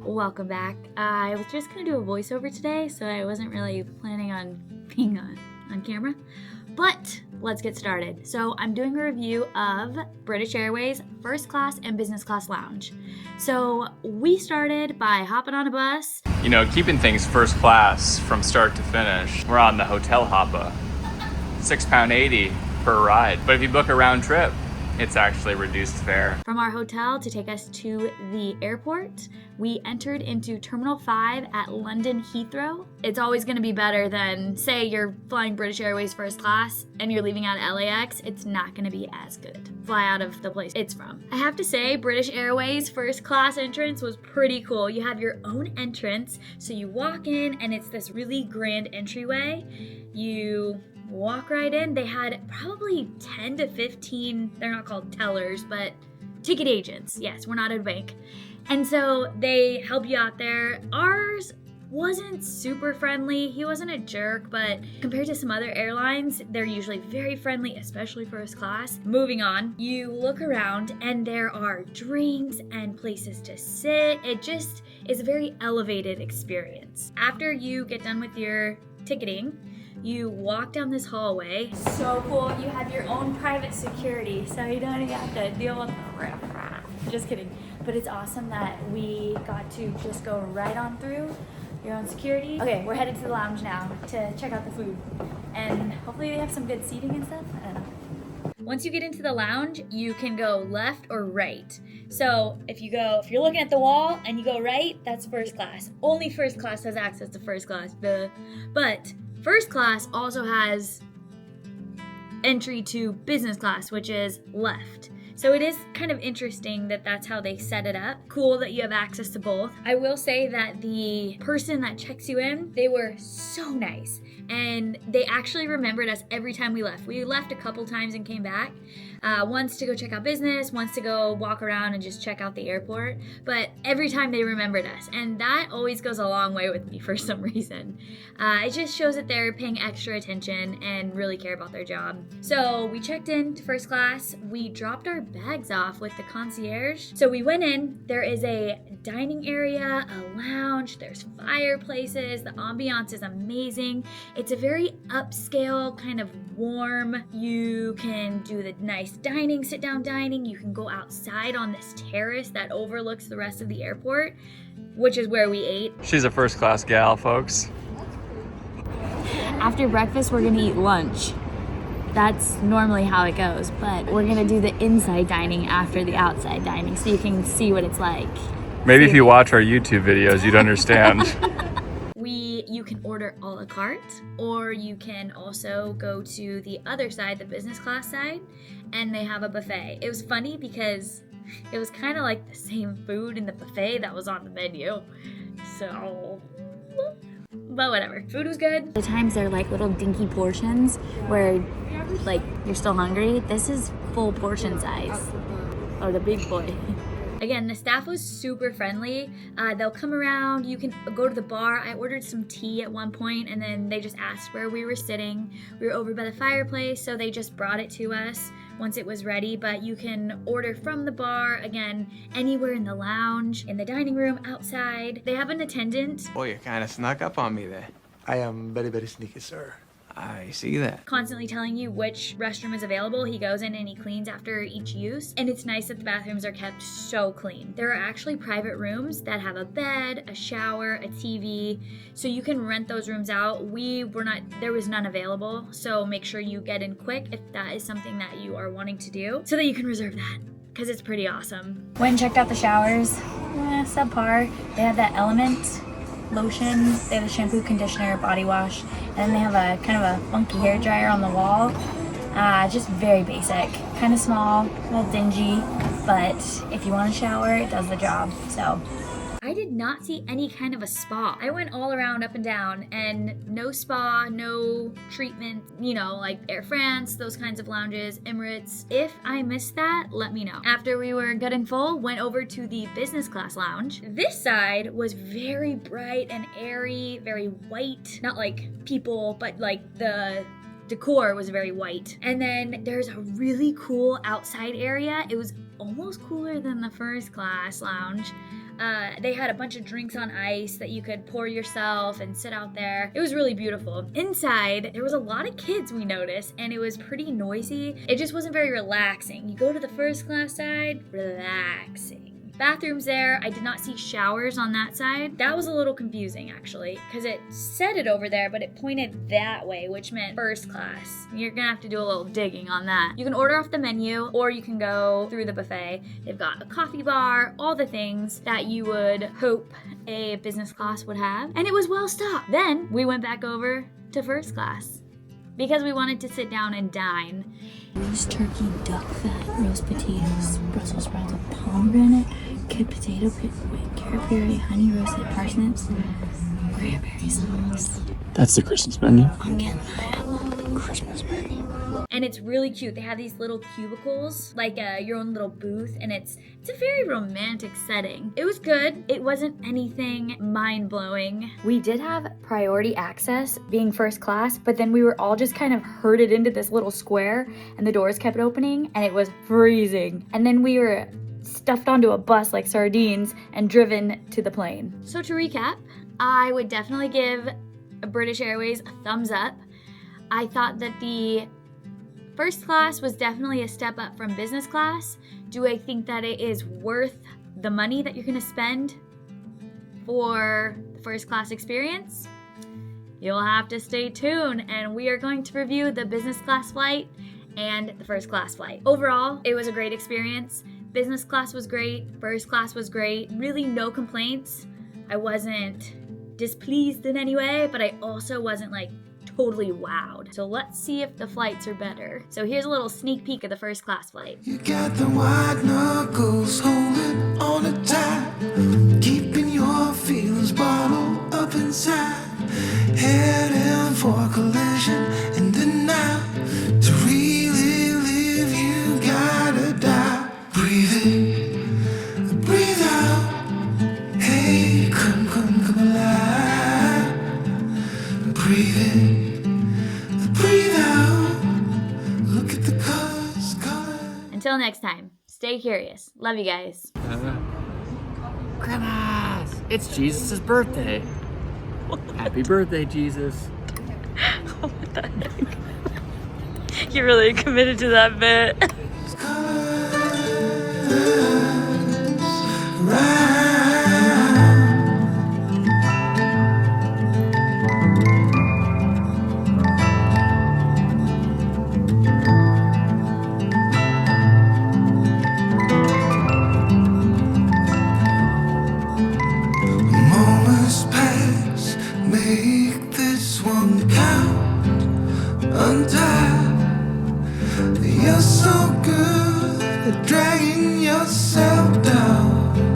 Welcome back. I was just gonna do a voiceover today, so I wasn't really planning on being on camera, but let's get started. So I'm doing a review of British Airways First Class and Business Class Lounge. So we started by hopping on a bus. You know, keeping things first class from start to finish. We're on the hotel hopper. £6.80 per ride. But if you book a round trip, it's actually reduced fare. From our hotel to take us to the airport, we entered into Terminal 5 at London Heathrow. It's always going to be better than, say, you're flying British Airways First Class and you're leaving out LAX. It's not going to be as good. Fly out of the place it's from. I have to say, British Airways First Class entrance was pretty cool. You have your own entrance, so you walk in and it's this really grand entryway. You walk right in. They had probably 10 to 15, they're not called tellers, but ticket agents. Yes, we're not at a bank. And so they help you out there. Ours wasn't super friendly. He wasn't a jerk, but compared to some other airlines, they're usually very friendly, especially first class. Moving on, you look around and there are drinks and places to sit. It just is a very elevated experience. After you get done with your ticketing, you walk down this hallway. So cool. You have your own private security, so you don't even have to deal with the riff. Just kidding. But it's awesome that we got to just go right on through your own security. Okay, we're headed to the lounge now to check out the food. And hopefully they have some good seating and stuff. I don't know. Once you get into the lounge, you can go left or right. So if you're looking at the wall and you go right, that's first class. Only first class has access to first class. But first class also has entry to business class, which is left. So it is kind of interesting that that's how they set it up. Cool that you have access to both. I will say that the person that checks you in, they were so nice. And they actually remembered us every time we left. We left a couple times and came back. Once to go check out business, once to go walk around and just check out the airport. But every time they remembered us. And that always goes a long way with me for some reason. It just shows that they're paying extra attention and really care about their job. So we checked in to first class. We dropped our bags off with the concierge. So we went in. There is a dining area, a lounge, there's fireplaces. The ambiance is amazing. It's a very upscale, kind of warm. You can do the nice dining, sit down dining. You can go outside on this terrace that overlooks the rest of the airport, which is where we ate. She's a first class gal, folks. After breakfast, we're gonna eat lunch. That's normally how it goes, but we're gonna do the inside dining after the outside dining so you can see what it's like. Maybe if you watch our YouTube videos, you'd understand. You can order a la carte, or you can also go to the other side, the business class side, and they have a buffet. It was funny because it was kind of like the same food in the buffet that was on the menu. So, but whatever. Food was good. The times they're like little dinky portions where like you're still hungry. This is full portion size. Oh, the big boy. Again, the staff was super friendly. They'll come around, you can go to the bar. I ordered some tea at one point and then they just asked where we were sitting. We were over by the fireplace, so they just brought it to us once it was ready, but you can order from the bar, again, anywhere in the lounge, in the dining room, outside. They have an attendant. Boy, you kind of snuck up on me there. I am very, very sneaky, sir. I see that. Constantly telling you which restroom is available. He goes in and he cleans after each use. And it's nice that the bathrooms are kept so clean. There are actually private rooms that have a bed, a shower, a TV. So you can rent those rooms out. There was none available. So make sure you get in quick if that is something that you are wanting to do so that you can reserve that, because it's pretty awesome. Went and checked out the showers. Subpar. They have that Element lotion, they have a shampoo, conditioner, body wash, and then they have a kind of a funky hair dryer on the wall. Just very basic, kind of small, a little dingy, but if you want a shower, it does the job. So I did not see any kind of a spa. I went all around, up and down, and no spa, no treatment, like Air France, those kinds of lounges, Emirates. If I missed that, let me know. After we were good and full, went over to the business class lounge. This side was very bright and airy, very white. Not like people, but like the decor was very white. And then there's a really cool outside area. It was almost cooler than the first class lounge. They had a bunch of drinks on ice that you could pour yourself and sit out there. It was really beautiful. Inside, there was a lot of kids, we noticed, and it was pretty noisy. It just wasn't very relaxing. You go to the first class side, relaxing. Bathrooms there, I did not see showers on that side. That was a little confusing actually, because it said it over there, but it pointed that way, which meant first class. You're gonna have to do a little digging on that. You can order off the menu, or you can go through the buffet. They've got a coffee bar, all the things that you would hope a business class would have, and it was well stocked. Then we went back over to first class because we wanted to sit down and dine. Roast turkey, duck fat, roast potatoes, Brussels sprouts with pomegranate, kid potato pit with carrot puree, honey roasted parsnips, cranberry sauce. That's the Christmas menu. I'm getting that. Christmas menu. And it's really cute. They have these little cubicles, like your own little booth, and it's a very romantic setting. It was good. It wasn't anything mind-blowing. We did have priority access, being first class, but then we were all just kind of herded into this little square, and the doors kept opening, and it was freezing. And then we were stuffed onto a bus like sardines and driven to the plane. So to recap, I would definitely give British Airways a thumbs up. I thought that the first class was definitely a step up from business class. Do I think that it is worth the money that you're gonna spend for the first class experience? You'll have to stay tuned, and we are going to review the business class flight and the first class flight. Overall, it was a great experience. Business class was great, first class was great, really no complaints. I wasn't displeased in any way, but I also wasn't like totally wowed. So let's see if the flights are better. So here's a little sneak peek of the first class flight. You got the white knuckles holding on a tight, keeping your feelings bottled up inside, heading for collision in the night. To really live, you gotta die. Breathe in, breathe out. Hey, come alive. Breathe in, breathe out. Look at the colors. Until next time, stay curious. Love you guys. Christmas! It's Jesus' birthday. Happy birthday, Jesus. What the heck? You really committed to that bit. Moments pass, make this one count. Untie, you're so good.